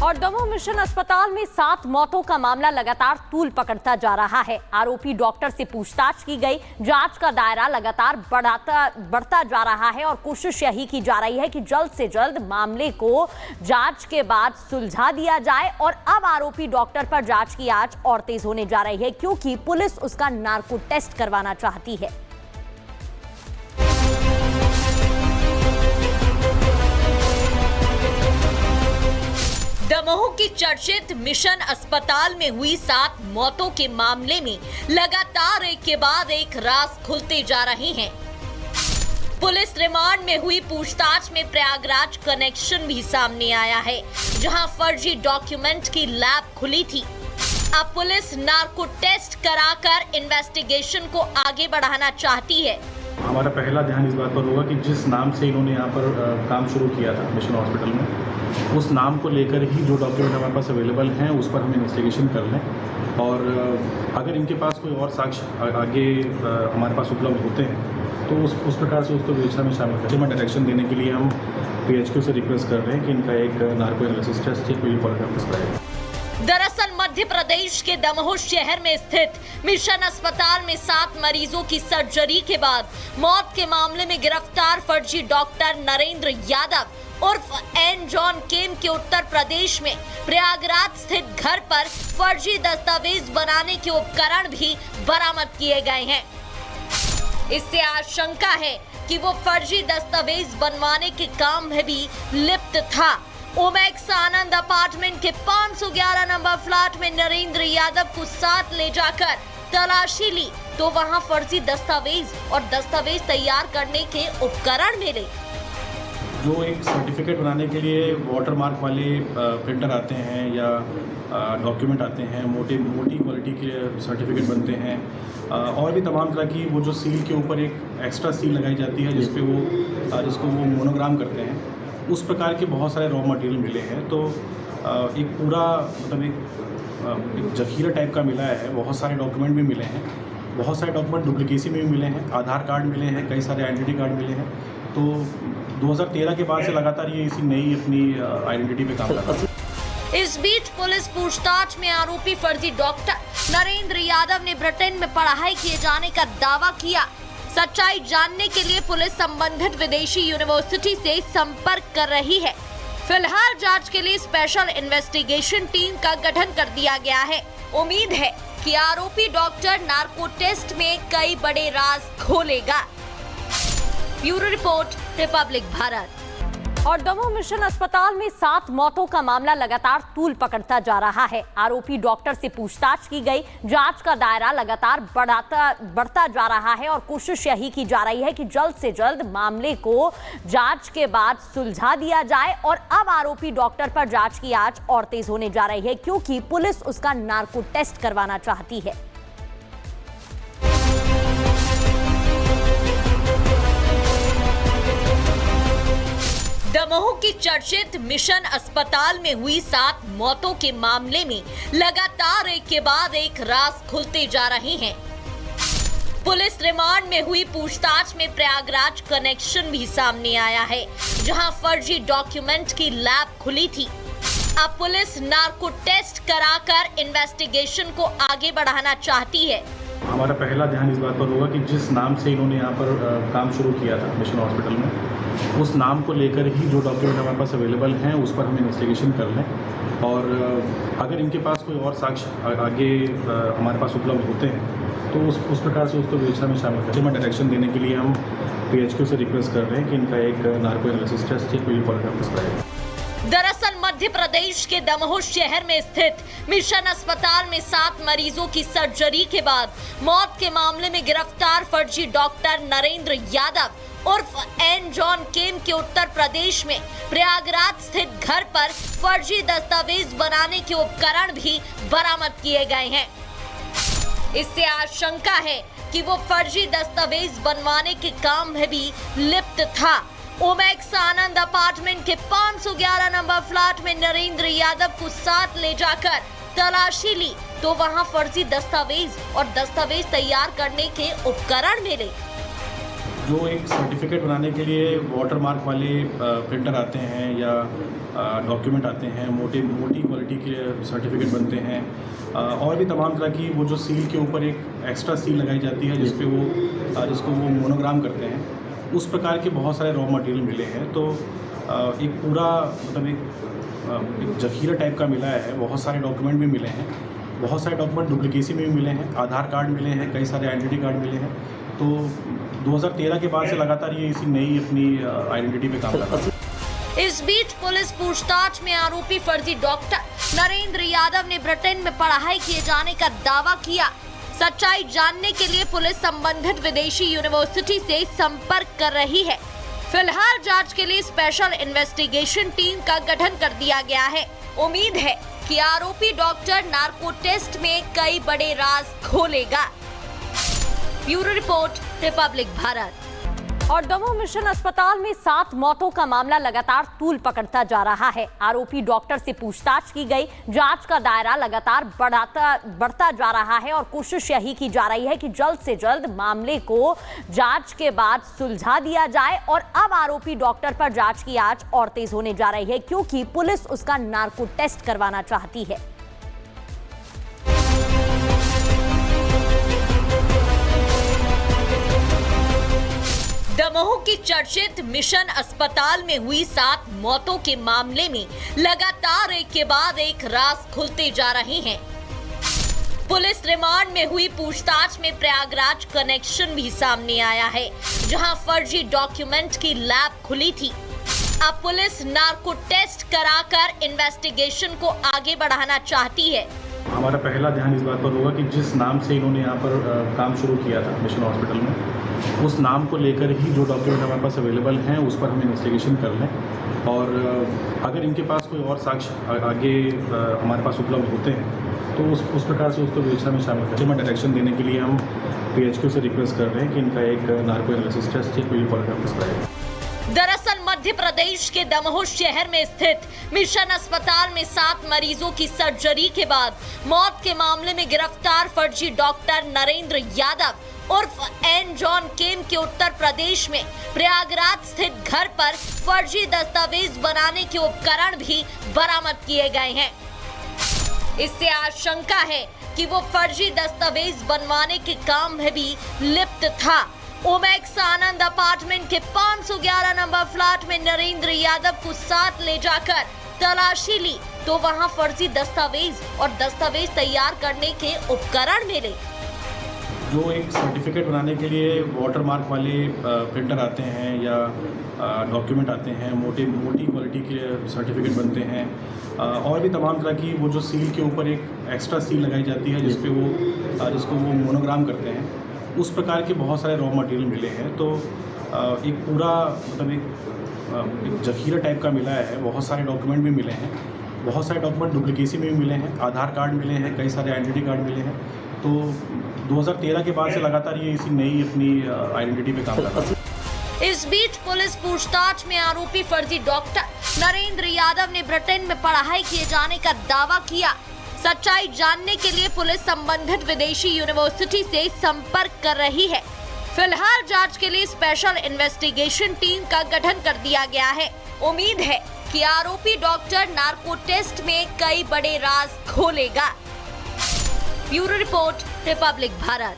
और दमोह मिशन अस्पताल में 7 मौतों का मामला लगातार तूल पकड़ता जा रहा है। आरोपी डॉक्टर से पूछताछ की गई, जांच का दायरा लगातार बढ़ता जा रहा है और कोशिश यही की जा रही है कि जल्द से जल्द मामले को जांच के बाद सुलझा दिया जाए। और अब आरोपी डॉक्टर पर जांच की आंच और तेज होने जा रही है क्योंकि पुलिस उसका नार्को टेस्ट करवाना चाहती है। दमोह की चर्चित मिशन अस्पताल में हुई 7 मौतों के मामले में लगातार एक के बाद एक राज खुलते जा रहे हैं। पुलिस रिमांड में हुई पूछताछ में प्रयागराज कनेक्शन भी सामने आया है, जहां फर्जी डॉक्यूमेंट की लैब खुली थी। अब पुलिस नार्को टेस्ट कराकर इन्वेस्टिगेशन को आगे बढ़ाना चाहती है। हमारा पहला ध्यान इस बात पर होगा कि जिस नाम से इन्होंने यहाँ पर काम शुरू किया था मिशन हॉस्पिटल में, उस नाम को लेकर ही जो डॉक्यूमेंट हमारे पास अवेलेबल हैं उस पर हम इन्वेस्टिगेशन कर लें। और अगर इनके पास कोई और साक्ष्य आगे हमारे पास उपलब्ध होते हैं तो उस प्रकार से उसको विवेचना में शामिल करें। डायरेक्शन देने के लिए हम PHQ से रिक्वेस्ट कर रहे हैं कि इनका एक नार्को एनालिसिस टेस्ट या कोई पॉलिग्राफ टेस्ट कराएं। दरअसल मध्य प्रदेश के दमोह शहर में स्थित मिशन अस्पताल में 7 मरीजों की सर्जरी के बाद मौत के मामले में गिरफ्तार फर्जी डॉक्टर नरेंद्र यादव उर्फ एन जॉन केम के उत्तर प्रदेश में प्रयागराज स्थित घर पर फर्जी दस्तावेज बनाने के उपकरण भी बरामद किए गए हैं। इससे आशंका है कि वो फर्जी दस्तावेज बनवाने के काम में भी लिप्त था। ओमेक्स आनंद अपार्टमेंट के 511 नंबर फ्लैट में नरेंद्र यादव को साथ ले जाकर तलाशी ली तो वहां फर्जी दस्तावेज और दस्तावेज तैयार करने के उपकरण मिले। जो एक सर्टिफिकेट बनाने के लिए वाटरमार्क वाले प्रिंटर आते हैं या डॉक्यूमेंट आते हैं, मोटी क्वालिटी के सर्टिफिकेट बनते हैं, और भी तमाम तरह की वो जो सील के ऊपर एक एक्स्ट्रा सील लगाई जाती है जिसको वो मोनोग्राम करते हैं, उस प्रकार के बहुत सारे रॉ मटेरियल मिले हैं। तो एक पूरा मतलब एक जखीरा टाइप का मिला है। बहुत सारे डॉक्यूमेंट भी मिले हैं, बहुत सारे डॉक्यूमेंट डुप्लीकेसी में भी मिले हैं, आधार कार्ड मिले हैं, कई सारे आइडेंटिटी कार्ड मिले हैं। तो 2013 के बाद से लगातार ये इसी नई अपनी आइडेंटिटी पे काम कर रहा है। इस बीच पुलिस पूछताछ में आरोपी फर्जी डॉक्टर नरेंद्र यादव ने ब्रिटेन में पढ़ाई किए जाने का दावा किया। सच्चाई जानने के लिए पुलिस संबंधित विदेशी यूनिवर्सिटी से संपर्क कर रही है। फिलहाल जांच के लिए स्पेशल इन्वेस्टिगेशन टीम का गठन कर दिया गया है। उम्मीद है कि आरोपी डॉक्टर नार्को टेस्ट में कई बड़े राज खोलेगा। Bureau report, Republic Bharat. और दमोह मिशन अस्पताल में 7 मौतों का मामला लगातार तूल पकड़ता जा रहा है। आरोपी डॉक्टर से पूछताछ की गई, जांच का दायरा लगातार बढ़ता जा रहा है और कोशिश यही की जा रही है कि जल्द से जल्द मामले को जांच के बाद सुलझा दिया जाए। और अब आरोपी डॉक्टर पर जांच की आंच और तेज होने जा रही है क्योंकि पुलिस उसका नार्को टेस्ट करवाना चाहती है। दमोह की चर्चित मिशन अस्पताल में हुई 7 मौतों के मामले में लगातार एक के बाद एक राज खुलते जा रहे हैं। पुलिस रिमांड में हुई पूछताछ में प्रयागराज कनेक्शन भी सामने आया है, जहां फर्जी डॉक्यूमेंट की लैब खुली थी। अब पुलिस नार्को टेस्ट कराकर इन्वेस्टिगेशन को आगे बढ़ाना चाहती है। हमारा पहला ध्यान इस बात पर होगा कि जिस नाम से इन्होंने यहाँ पर काम शुरू किया था मिशन हॉस्पिटल में, उस नाम को लेकर ही जो डॉक्यूमेंट हमारे पास अवेलेबल हैं उस पर हम इन्वेस्टिगेशन कर लें। और अगर इनके पास कोई और साक्ष्य आगे हमारे पास उपलब्ध होते हैं तो उस प्रकार से उसको विवेचना में शामिल करें। डायरेक्शन देने के लिए हम PHQ से रिक्वेस्ट कर रहे हैं कि इनका एक नार्को एनालिसिस टेस्ट या कोई पॉलिग्राफ टेस्ट कराएं। दरअसल मध्य प्रदेश के दमोह शहर में स्थित मिशन अस्पताल में 7 मरीजों की सर्जरी के बाद मौत के मामले में गिरफ्तार फर्जी डॉक्टर नरेंद्र यादव उर्फ एन जॉन केम के उत्तर प्रदेश में प्रयागराज स्थित घर पर फर्जी दस्तावेज बनाने के उपकरण भी बरामद किए गए हैं। इससे आशंका है कि वो फर्जी दस्तावेज बनवाने के काम में भी लिप्त था। ओमेक्स आनंद अपार्टमेंट के 511 नंबर फ्लैट में नरेंद्र यादव को साथ ले जाकर तलाशी ली तो वहां फर्जी दस्तावेज और दस्तावेज तैयार करने के उपकरण मिले। जो एक सर्टिफिकेट बनाने के लिए वाटर मार्क वाले प्रिंटर आते हैं या डॉक्यूमेंट आते हैं, मोटी क्वालिटी के सर्टिफिकेट बनते हैं, और भी तमाम तरह की वो जो सील के ऊपर एक एक्स्ट्रा सील लगाई जाती है जिसको वो मोनोग्राम करते हैं, उस प्रकार के बहुत सारे रॉ मटेरियल मिले हैं। तो एक पूरा मतलब एक जखीरा टाइप का मिला है। बहुत सारे डॉक्यूमेंट भी मिले हैं, बहुत सारे डॉक्यूमेंट डुप्लीकेसी में भी मिले हैं, आधार कार्ड मिले हैं, कई सारे आइडेंटिटी कार्ड मिले हैं। तो 2013 के बाद से लगातार ये इसी नई अपनी आइडेंटिटी पे काम कर रहा है। इस बीच पुलिस पूछताछ में आरोपी फर्जी डॉक्टर नरेंद्र यादव ने ब्रिटेन में पढ़ाई किए जाने का दावा किया। सच्चाई जानने के लिए पुलिस संबंधित विदेशी यूनिवर्सिटी से संपर्क कर रही है। फिलहाल जांच के लिए स्पेशल इन्वेस्टिगेशन टीम का गठन कर दिया गया है। उम्मीद है कि आरोपी डॉक्टर नार्को टेस्ट में कई बड़े राज खोलेगा। Bureau report, Republic Bharat. और दमोह मिशन अस्पताल में 7 मौतों का मामला लगातार तूल पकड़ता जा रहा है। आरोपी डॉक्टर से पूछताछ की गई, जांच का दायरा लगातार बढ़ता जा रहा है और कोशिश यही की जा रही है कि जल्द से जल्द मामले को जांच के बाद सुलझा दिया जाए। और अब आरोपी डॉक्टर पर जांच की आंच और तेज होने जा रही है क्योंकि पुलिस उसका नार्को टेस्ट करवाना चाहती है। दमोह की चर्चित मिशन अस्पताल में हुई 7 मौतों के मामले में लगातार एक के बाद एक राज खुलते जा रहे हैं। पुलिस रिमांड में हुई पूछताछ में प्रयागराज कनेक्शन भी सामने आया है, जहां फर्जी डॉक्यूमेंट की लैब खुली थी। अब पुलिस नार्को टेस्ट कराकर इन्वेस्टिगेशन को आगे बढ़ाना चाहती है। हमारा पहला ध्यान इस बात पर होगा कि जिस नाम से इन्होंने यहाँ पर काम शुरू किया था मिशन हॉस्पिटल में, उस नाम को लेकर ही जो डॉक्यूमेंट हमारे पास अवेलेबल हैं उस पर हम इन्वेस्टिगेशन कर लें। और अगर इनके पास कोई और साक्ष्य आगे हमारे पास उपलब्ध होते हैं तो उस प्रकार से उसको विवेचना में शामिल करें। डायरेक्शन देने के लिए हम PHQ से रिक्वेस्ट कर रहे हैं कि इनका एक नार्को एनालिसिस टेस्ट या कोई पॉलीग्राफ कराएं। दरअसल मध्य प्रदेश के दमोह शहर में स्थित मिशन अस्पताल में 7 मरीजों की सर्जरी के बाद मौत के मामले में गिरफ्तार फर्जी डॉक्टर नरेंद्र यादव उर्फ एन जॉन केम के उत्तर प्रदेश में प्रयागराज स्थित घर पर फर्जी दस्तावेज बनाने के उपकरण भी बरामद किए गए हैं। इससे आशंका है कि वो फर्जी दस्तावेज बनवाने के काम में भी लिप्त था। ओमेक्स आनंद अपार्टमेंट के 511 नंबर फ्लैट में नरेंद्र यादव को साथ ले जाकर तलाशी ली तो वहां फर्जी दस्तावेज और दस्तावेज तैयार करने के उपकरण मिले। जो एक सर्टिफिकेट बनाने के लिए वाटर मार्क वाले प्रिंटर आते हैं या डॉक्यूमेंट आते हैं, मोटी क्वालिटी के सर्टिफिकेट बनते हैं, और भी तमाम तरह की वो जो सील के ऊपर एक एक्स्ट्रा सील लगाई जाती है जिसको वो मोनोग्राम करते हैं, उस प्रकार के बहुत सारे रॉ मटेरियल मिले हैं। तो एक पूरा मतलब एक जखीरा टाइप का मिला है। बहुत सारे डॉक्यूमेंट भी मिले हैं, बहुत सारे डॉक्यूमेंट डुप्लीकेसी में भी मिले हैं, आधार कार्ड मिले हैं, कई सारे आइडेंटिटी कार्ड मिले हैं। तो 2013 के बाद से लगातार ये इसी नई अपनी आइडेंटिटी पे काम कर रहा है। इस बीच पुलिस पूछताछ में आरोपी फर्जी डॉक्टर नरेंद्र यादव ने ब्रिटेन में पढ़ाई किए जाने का दावा किया। सच्चाई जानने के लिए पुलिस संबंधित विदेशी यूनिवर्सिटी से संपर्क कर रही है। फिलहाल जांच के लिए स्पेशल इन्वेस्टिगेशन टीम का गठन कर दिया गया है। उम्मीद है कि आरोपी डॉक्टर नार्को टेस्ट में कई बड़े राज खोलेगा। Bureau report, Republic Bharat.